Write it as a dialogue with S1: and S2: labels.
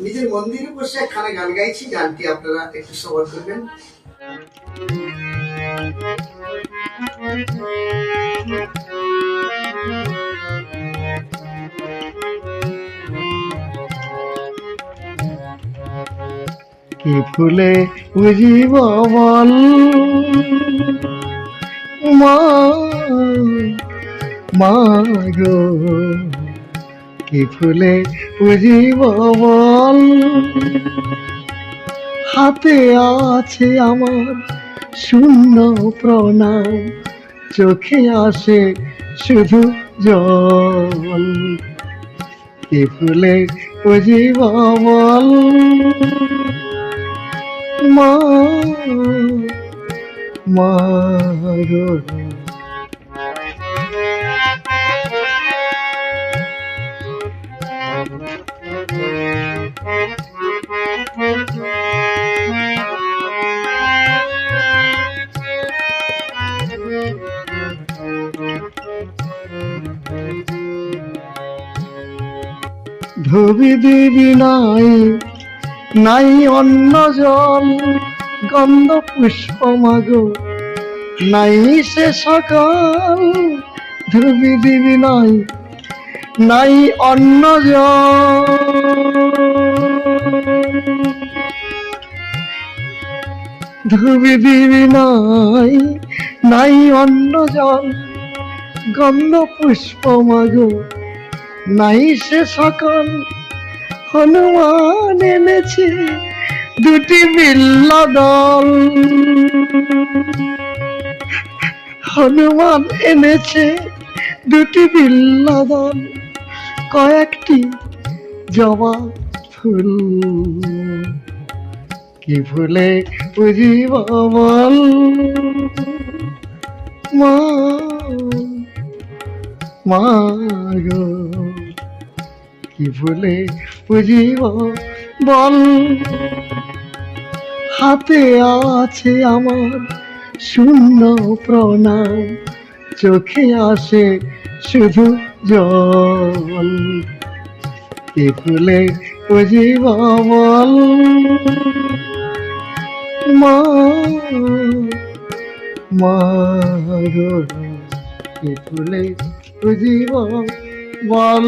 S1: নিজের মন্দিরে বসে একখানা গান গাইছি, গানটি আপনারা একটু শ্রবণ করবেন।
S2: কি ফুলে বুঝিব বল মা, মা গো, কি ফুলে বুঝিব বল। হাতে আছে আমার শূন্য প্রণাম, চোখে আসে শুধু জল। কি ফুলে বুঝিব বল মা, মা গো। ধুবি দিবি নাই, নাই অন্য জল, গন্ধ পুষ্প মাগো নাই সে সকাল। ধুবি দিবি নাই, নাই অন্য জল, ধুবি দিবি নাই, নাই অন্য জল, গন্ধ পুষ্প মাগো নাই সে সকল। হনুমান এনেছে দুটি বিল্লা দল, হনুমান এনেছে দুটি বিল্লা দল, কয়েকটি জবা ফুল। কি ফুলে বুঝিব বল মা, মা গো, কি ফুলে বুঝিব বল। হাতে আছে আমার শূন্য প্রণাম, চোখে আসে শুধু জল। কি ফুলে বুঝিব বল মা, মা গো, কি ফুলে বুঝিব বল।